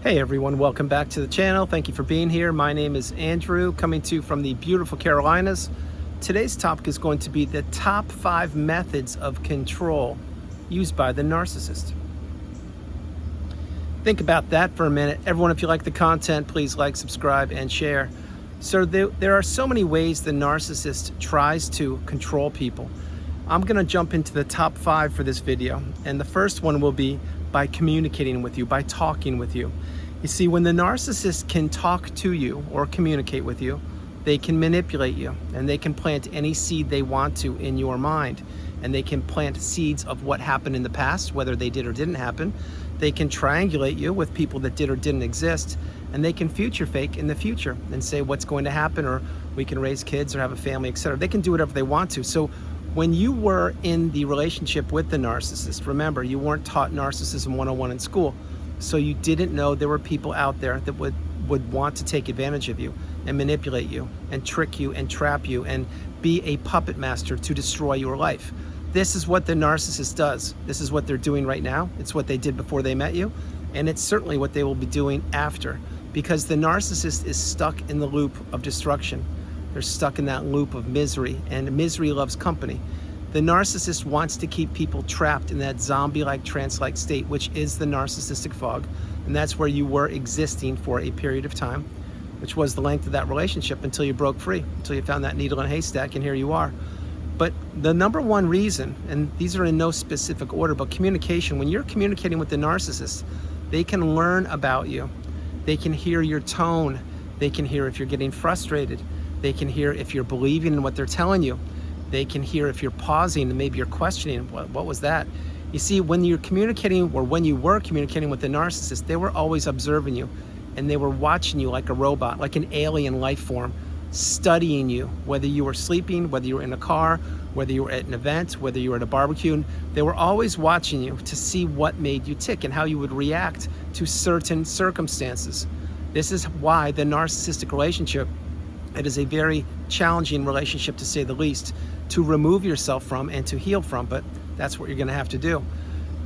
Hey everyone, welcome back to the channel. Thank you for being here. My name is Andrew, coming to you from the beautiful Carolinas. Today's topic is going to be the top 5 methods of control used by the narcissist. Think about that for a minute. Everyone, if you like the content, please like, subscribe, and share. So there are so many ways the narcissist tries to control people. I'm gonna jump into the top 5 for this video. And the first one will be by communicating with you, by talking with you. You see, when the narcissist can talk to you or communicate with you, they can manipulate you and they can plant any seed they want to in your mind. And they can plant seeds of what happened in the past, whether they did or didn't happen. They can triangulate you with people that did or didn't exist, and they can future fake in the future and say what's going to happen, or we can raise kids or have a family, etc. They can do whatever they want to. So when you were in the relationship with the narcissist, remember, you weren't taught Narcissism 101 in school, so you didn't know there were people out there that would want to take advantage of you and manipulate you and trick you and trap you and be a puppet master to destroy your life. This is what the narcissist does. This is what they're doing right now. It's what they did before they met you, and it's certainly what they will be doing after, because the narcissist is stuck in the loop of destruction. They're stuck in that loop of misery, and misery loves company. The narcissist wants to keep people trapped in that zombie-like, trance-like state, which is the narcissistic fog, and that's where you were existing for a period of time, which was the length of that relationship until you broke free, until you found that needle in a haystack, and here you are. But the number one reason, and these are in no specific order, but communication, when you're communicating with the narcissist, they can learn about you. They can hear your tone. They can hear if you're getting frustrated. They can hear if you're believing in what they're telling you. They can hear if you're pausing and maybe you're questioning, what was that? You see, when you're communicating, or when you were communicating with the narcissist, they were always observing you, and they were watching you like a robot, like an alien life form, studying you, whether you were sleeping, whether you were in a car, whether you were at an event, whether you were at a barbecue. They were always watching you to see what made you tick and how you would react to certain circumstances. This is why the narcissistic relationship, it is a very challenging relationship, to say the least, to remove yourself from and to heal from, but that's what you're gonna have to do.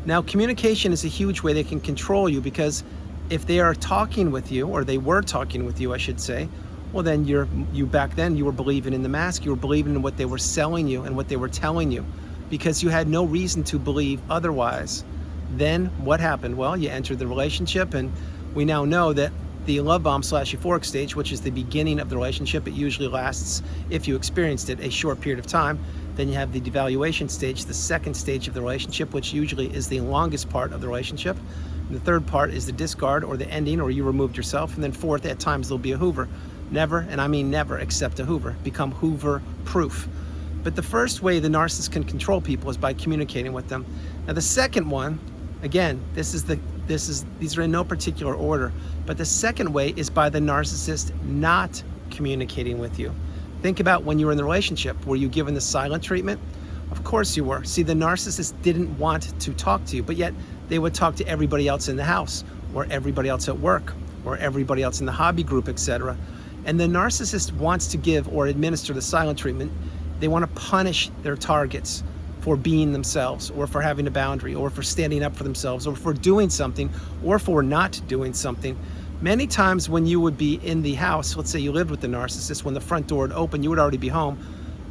Now, communication is a huge way they can control you, because if they are talking with you, or they were talking with you, I should say, well, then you back then, you were believing in the mask, you were believing in what they were selling you and what they were telling you, because you had no reason to believe otherwise. Then what happened? Well, you entered the relationship, and we now know that the love bomb / euphoric stage, which is the beginning of the relationship, it usually lasts, if you experienced it, a short period of time. Then you have the devaluation stage, the second stage of the relationship, which usually is the longest part of the relationship. And the third part is the discard, or the ending, or you removed yourself. And then fourth, at times there'll be a Hoover. Never, and I mean never, accept a Hoover. Become Hoover proof. But the first way the narcissist can control people is by communicating with them. Now the second one, again, these are in no particular order, but the second way is by the narcissist not communicating with you. Think about when you were in the relationship. Were you given the silent treatment? Of course you were. See, the narcissist didn't want to talk to you, but yet they would talk to everybody else in the house, or everybody else at work, or everybody else in the hobby group, etc. And the narcissist wants to give or administer the silent treatment. They want to punish their targets for being themselves, or for having a boundary, or for standing up for themselves, or for doing something, or for not doing something. Many times when you would be in the house, let's say you lived with the narcissist, when the front door would open, you would already be home,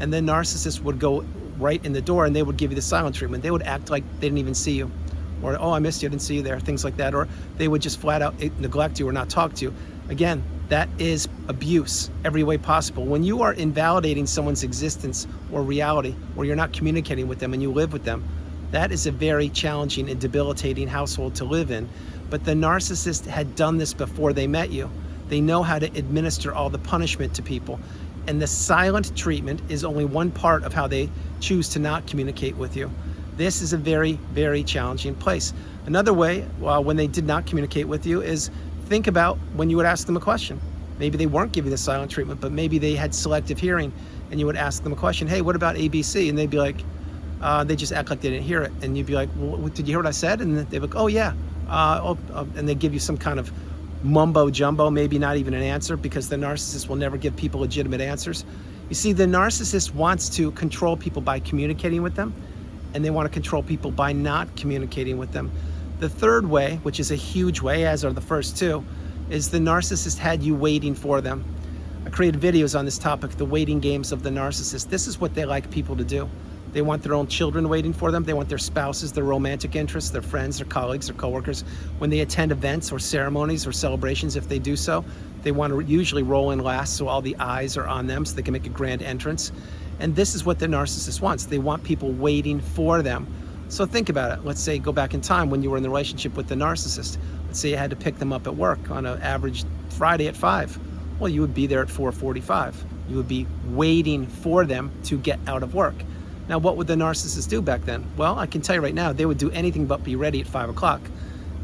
and the narcissist would go right in the door and they would give you the silent treatment. They would act like they didn't even see you, or, oh, I missed you, I didn't see you there, things like that. Or they would just flat out neglect you or not talk to you. Again, that is abuse every way possible. When you are invalidating someone's existence or reality, or you're not communicating with them and you live with them, that is a very challenging and debilitating household to live in. But the narcissist had done this before they met you. They know how to administer all the punishment to people. And the silent treatment is only one part of how they choose to not communicate with you. This is a very, very challenging place. Another way, when they did not communicate with you, is think about when you would ask them a question. Maybe they weren't giving the silent treatment, but maybe they had selective hearing, and you would ask them a question, hey, what about ABC? And they'd be like, they just act like they didn't hear it. And you'd be like, well, did you hear what I said? And they'd be like, oh yeah. And they give you some kind of mumbo jumbo, maybe not even an answer, because the narcissist will never give people legitimate answers. You see, the narcissist wants to control people by communicating with them, and they want to control people by not communicating with them. The third way, which is a huge way, as are the first two, is the narcissist had you waiting for them. I created videos on this topic, the waiting games of the narcissist. This is what they like people to do. They want their own children waiting for them. They want their spouses, their romantic interests, their friends, their colleagues, their coworkers. When they attend events or ceremonies or celebrations, if they do so, they want to usually roll in last so all the eyes are on them so they can make a grand entrance. And this is what the narcissist wants. They want people waiting for them. So think about it. Let's say go back in time when you were in the relationship with the narcissist. Let's say you had to pick them up at work on an average Friday at 5. Well, you would be there at 4:45. You would be waiting for them to get out of work. Now, what would the narcissist do back then? Well, I can tell you right now, they would do anything but be ready at 5 o'clock.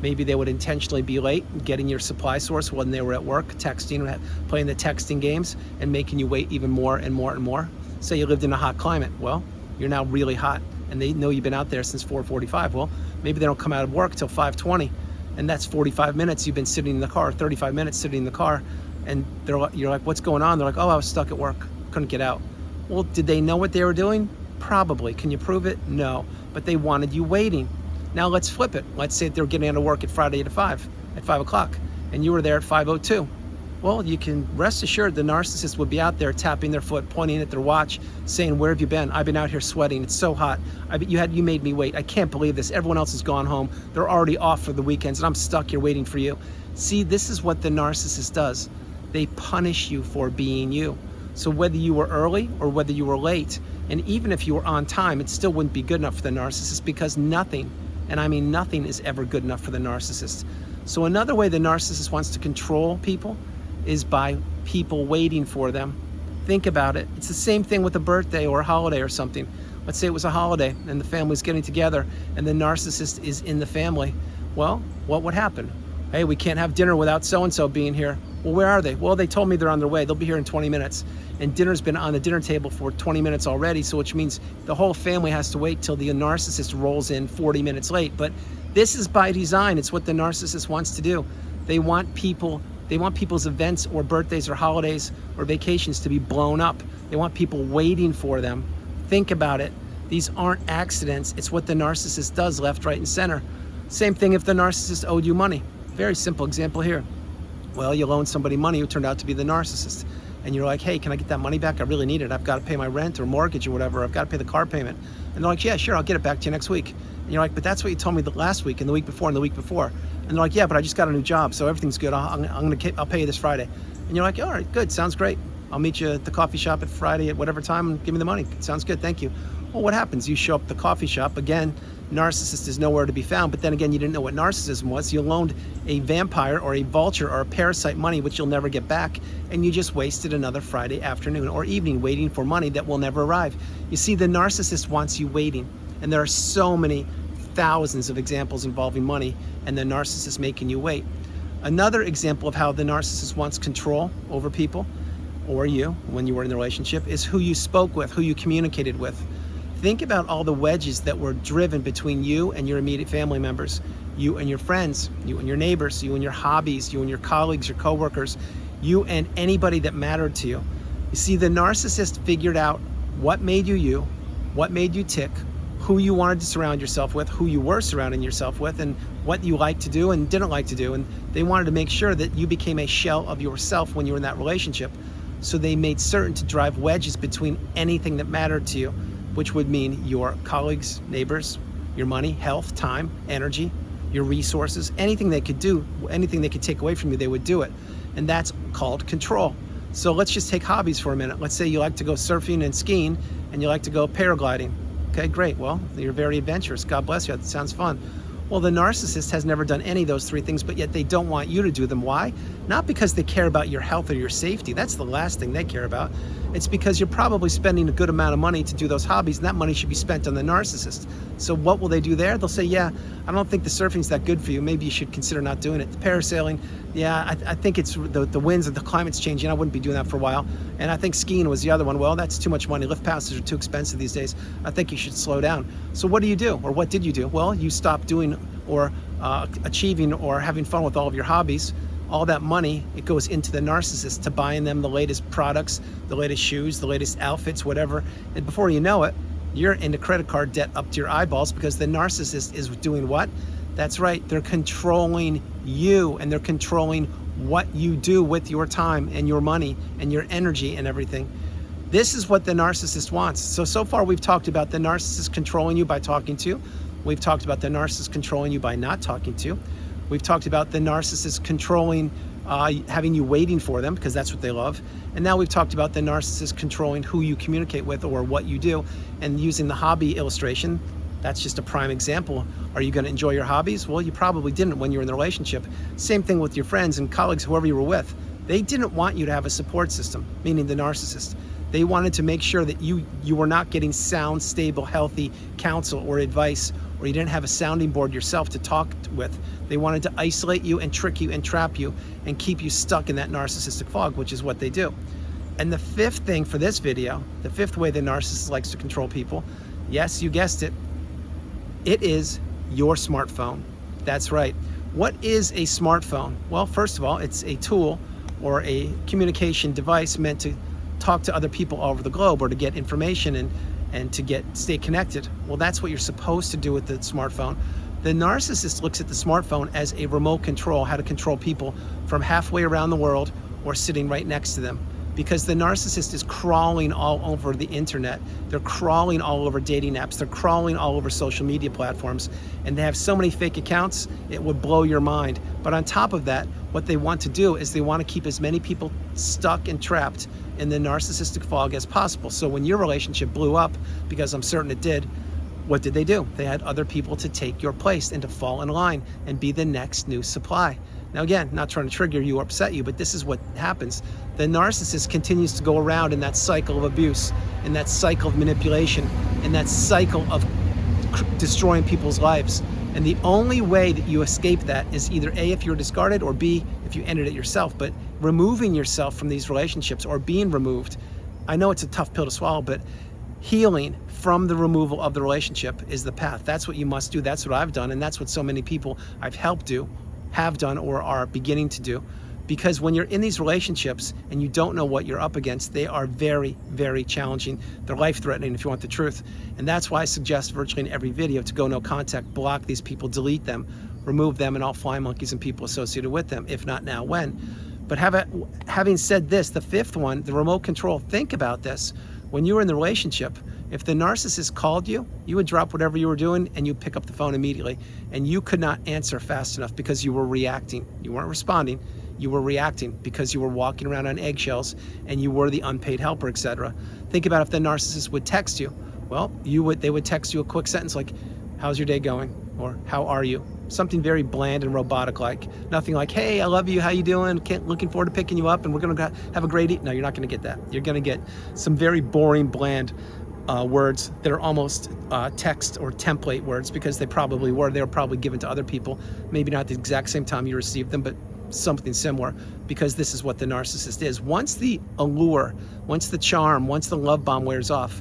Maybe they would intentionally be late, getting your supply source when they were at work, texting, playing the texting games, and making you wait even more and more and more. Say you lived in a hot climate. Well, you're now really hot, and they know you've been out there since 4:45. Well, maybe they don't come out of work till 5:20, and that's 45 minutes you've been sitting in the car, 35 minutes sitting in the car, and you're like, what's going on? They're like, oh, I was stuck at work, couldn't get out. Well, did they know what they were doing? Probably. Can you prove it? No. But they wanted you waiting. Now let's flip it. Let's say they were getting out of work at Friday at 5 o'clock, and you were there at 5:02. Well, you can rest assured the narcissist would be out there tapping their foot, pointing at their watch, saying, where have you been? I've been out here sweating. It's so hot. You made me wait. I can't believe this. Everyone else has gone home. They're already off for the weekends, and I'm stuck here waiting for you. See, this is what the narcissist does. They punish you for being you. So whether you were early or whether you were late, and even if you were on time, it still wouldn't be good enough for the narcissist, because nothing, and I mean nothing, is ever good enough for the narcissist. So another way the narcissist wants to control people is by people waiting for them. Think about it. It's the same thing with a birthday or a holiday or something. Let's say it was a holiday and the family's getting together and the narcissist is in the family. Well, what would happen? Hey, we can't have dinner without so-and-so being here. Well, where are they? Well, they told me they're on their way. They'll be here in 20 minutes. And dinner's been on the dinner table for 20 minutes already, so which means the whole family has to wait till the narcissist rolls in 40 minutes late. But this is by design. It's what the narcissist wants to do. They want people's events or birthdays or holidays or vacations to be blown up. They want people waiting for them. Think about it. These aren't accidents. It's what the narcissist does left, right, and center. Same thing if the narcissist owed you money. Very simple example here. Well, you loaned somebody money who turned out to be the narcissist. And you're like, hey, can I get that money back? I really need it. I've got to pay my rent or mortgage or whatever. I've got to pay the car payment. And they're like, yeah, sure, I'll get it back to you next week. And you're like, but that's what you told me the last week and the week before and the week before. And they're like, yeah, but I just got a new job, so everything's good. I'll pay you this Friday. And you're like, all right, good, sounds great. I'll meet you at the coffee shop at Friday at whatever time and give me the money. Sounds good, thank you. Well, what happens? You show up at the coffee shop. Again, narcissist is nowhere to be found, but then again, you didn't know what narcissism was. You loaned a vampire or a vulture or a parasite money, which you'll never get back, and you just wasted another Friday afternoon or evening waiting for money that will never arrive. You see, the narcissist wants you waiting, and there are so many thousands of examples involving money and the narcissist making you wait. Another example of how the narcissist wants control over people, or you, when you were in the relationship, is who you spoke with, who you communicated with. Think about all the wedges that were driven between you and your immediate family members, you and your friends, you and your neighbors, you and your hobbies, you and your colleagues, your coworkers, you and anybody that mattered to you. You see, the narcissist figured out what made you you, what made you tick, who you wanted to surround yourself with, who you were surrounding yourself with, and what you liked to do and didn't like to do. And they wanted to make sure that you became a shell of yourself when you were in that relationship. So they made certain to drive wedges between anything that mattered to you, which would mean your colleagues, neighbors, your money, health, time, energy, your resources, anything they could do, anything they could take away from you, they would do it. And that's called control. So let's just take hobbies for a minute. Let's say you like to go surfing and skiing and you like to go paragliding. Okay, great. Well, you're very adventurous. God bless you. That sounds fun. Well, the narcissist has never done any of those three things, but yet they don't want you to do them. Why? Not because they care about your health or your safety. That's the last thing they care about. It's because you're probably spending a good amount of money to do those hobbies, and that money should be spent on the narcissist. So what will they do there? They'll say, yeah, I don't think the surfing's that good for you. Maybe you should consider not doing it. The parasailing, yeah, I think it's the winds and the climate's changing. I wouldn't be doing that for a while. And I think skiing was the other one. Well, that's too much money. Lift passes are too expensive these days. I think you should slow down. So what do you do? Or what did you do? Well, you stopped doing or achieving or having fun with all of your hobbies. All that money, it goes into the narcissist to buying them the latest products, the latest shoes, the latest outfits, whatever. And before you know it, you're into credit card debt up to your eyeballs because the narcissist is doing what? That's right, they're controlling you, and they're controlling what you do with your time and your money and your energy and everything. This is what the narcissist wants. So far we've talked about the narcissist controlling you by talking to. We've talked about the narcissist controlling you by not talking to. We've talked about the narcissist controlling, having you waiting for them, because that's what they love. And now we've talked about the narcissist controlling who you communicate with or what you do. And using the hobby illustration, that's just a prime example. Are you going to enjoy your hobbies? Well, you probably didn't when you were in the relationship. Same thing with your friends and colleagues, whoever you were with. They didn't want you to have a support system, meaning the narcissist. They wanted to make sure that you were not getting sound, stable, healthy counsel or advice, or you didn't have a sounding board yourself to talk with. They wanted to isolate you and trick you and trap you and keep you stuck in that narcissistic fog, which is what they do. And the fifth thing for this video, the fifth way the narcissist likes to control people, yes, you guessed it, it is your smartphone. That's right. What is a smartphone? Well, first of all, it's a tool or a communication device meant to talk to other people all over the globe, or to get information and to stay connected. Well, that's what you're supposed to do with the smartphone. The narcissist looks at the smartphone as a remote control, how to control people from halfway around the world or sitting right next to them. Because the narcissist is crawling all over the internet. They're crawling all over dating apps. They're crawling all over social media platforms. And they have so many fake accounts, it would blow your mind. But on top of that, what they want to do is they want to keep as many people stuck and trapped in the narcissistic fog as possible. So when your relationship blew up, because I'm certain it did, what did they do? They had other people to take your place and to fall in line and be the next new supply. Now again, not trying to trigger you or upset you, but this is what happens. The narcissist continues to go around in that cycle of abuse, in that cycle of manipulation, in that cycle of destroying people's lives. And the only way that you escape that is either A, if you're discarded, or B, if you ended it yourself. But removing yourself from these relationships, or being removed, I know it's a tough pill to swallow, but healing from the removal of the relationship is the path. That's what you must do. That's what I've done, and that's what so many people I've helped do, have done, or are beginning to do. Because when you're in these relationships and you don't know what you're up against, they are very, very challenging. They're life-threatening if you want the truth. And that's why I suggest virtually in every video to go no contact, block these people, delete them, remove them and all fly monkeys and people associated with them. If not now, when? But having said this, the fifth one, the remote control, think about this. When you were in the relationship, if the narcissist called you, you would drop whatever you were doing and you pick up the phone immediately. And you could not answer fast enough because you were reacting. You weren't responding. You were reacting because you were walking around on eggshells and you were the unpaid helper, etc. Think about if the narcissist would text you. Well, they would text you a quick sentence like, "How's your day going?" Or "How are you?" Something very bland and robotic-like. Nothing like, "Hey, I love you, how you doing? Looking forward to picking you up and we're gonna have a great eat." No, you're not gonna get that. You're gonna get some very boring, bland words that are almost text or template words, because they were probably given to other people. Maybe not the exact same time you received them, but something similar, because this is what the narcissist is. Once the allure, once the charm, once the love bomb wears off,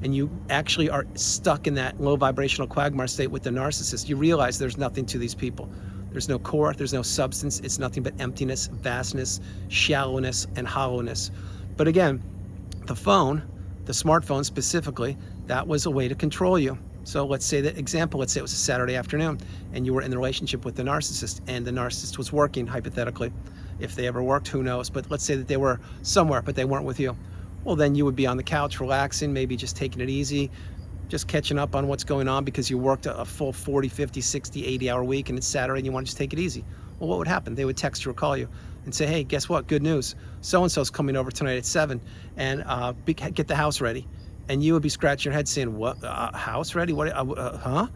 and you actually are stuck in that low vibrational quagmire state with the narcissist, you realize there's nothing to these people. There's no core, there's no substance, it's nothing but emptiness, vastness, shallowness, and hollowness. But again, the phone, the smartphone specifically, that was a way to control you. So let's say it was a Saturday afternoon and you were in the relationship with the narcissist, and the narcissist was working, hypothetically. If they ever worked, who knows? But let's say that they were somewhere, but they weren't with you. Well, then you would be on the couch relaxing, maybe just taking it easy, just catching up on what's going on because you worked a full 40, 50, 60, 80-hour week and it's Saturday and you want to just take it easy. Well, what would happen? They would text you or call you and say, "Hey, guess what? Good news. So-and-so's coming over tonight at 7 and get the house ready." And you would be scratching your head saying, "What? House ready? What? Huh?"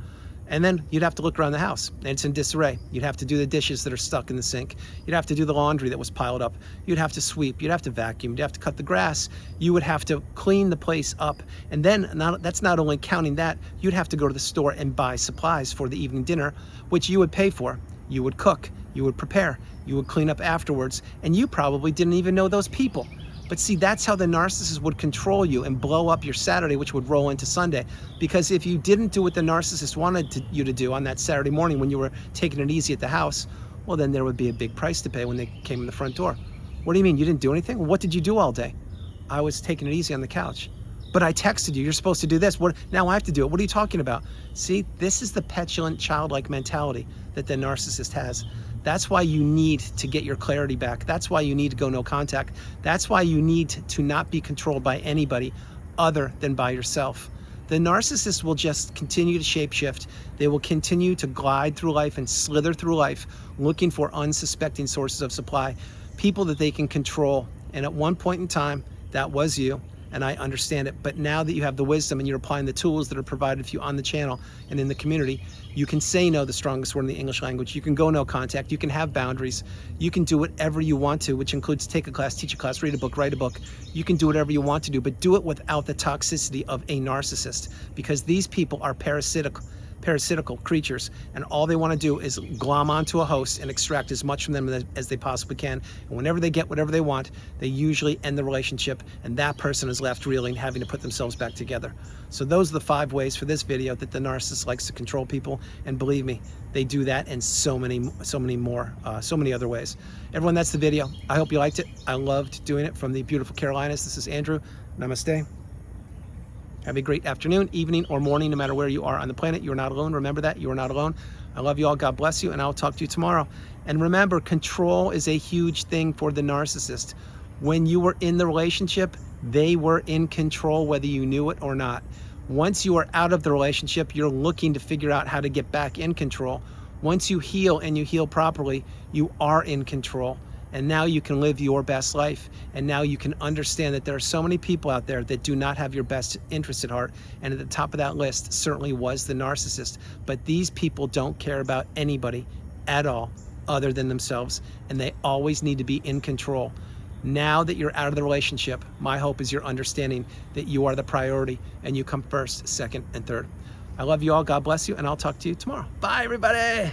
And then you'd have to look around the house and it's in disarray. You'd have to do the dishes that are stuck in the sink. You'd have to do the laundry that was piled up. You'd have to sweep. You'd have to vacuum. You'd have to cut the grass. You would have to clean the place up. And then that's not only counting that, you'd have to go to the store and buy supplies for the evening dinner, which you would pay for. You would cook. You would prepare. You would clean up afterwards. And you probably didn't even know those people. But see, that's how the narcissist would control you and blow up your Saturday, which would roll into Sunday. Because if you didn't do what the narcissist wanted you to do on that Saturday morning when you were taking it easy at the house, well, then there would be a big price to pay when they came in the front door. What do you mean? You didn't do anything? Well, what did you do all day? I was taking it easy on the couch. but I texted you, you're supposed to do this. What, now I have to do it. What are you talking about? See, this is the petulant, childlike mentality that the narcissist has. That's why you need to get your clarity back. That's why you need to go no contact. That's why you need to not be controlled by anybody other than by yourself. The narcissist will just continue to shapeshift. They will continue to glide through life and slither through life, looking for unsuspecting sources of supply, people that they can control. And at one point in time, that was you, and I understand it. But now that you have the wisdom and you're applying the tools that are provided to you on the channel and in the community, you can say no, the strongest word in the English language. You can go no contact. You can have boundaries. You can do whatever you want to, which includes take a class, teach a class, read a book, write a book. You can do whatever you want to do, but do it without the toxicity of a narcissist, because these people are parasitical creatures, and all they want to do is glom onto a host and extract as much from them as they possibly can. And whenever they get whatever they want, they usually end the relationship, and that person is left reeling, having to put themselves back together. So those are the 5 ways for this video that the narcissist likes to control people, and believe me, they do that in so many other ways. Everyone, that's the video. I hope you liked it. I loved doing it from the beautiful Carolinas. This is Andrew. Namaste. Have a great afternoon, evening, or morning, no matter where you are on the planet. You are not alone. Remember that. You are not alone. I love you all. God bless you, and I'll talk to you tomorrow. And remember, control is a huge thing for the narcissist. When you were in the relationship, they were in control, whether you knew it or not. Once you are out of the relationship, you're looking to figure out how to get back in control. Once you heal, and you heal properly, you are in control. And now you can live your best life. And now you can understand that there are so many people out there that do not have your best interest at heart. And at the top of that list certainly was the narcissist. But these people don't care about anybody at all other than themselves. And they always need to be in control. Now that you're out of the relationship, my hope is you're understanding that you are the priority and you come first, second, and third. I love you all. God bless you. And I'll talk to you tomorrow. Bye, everybody.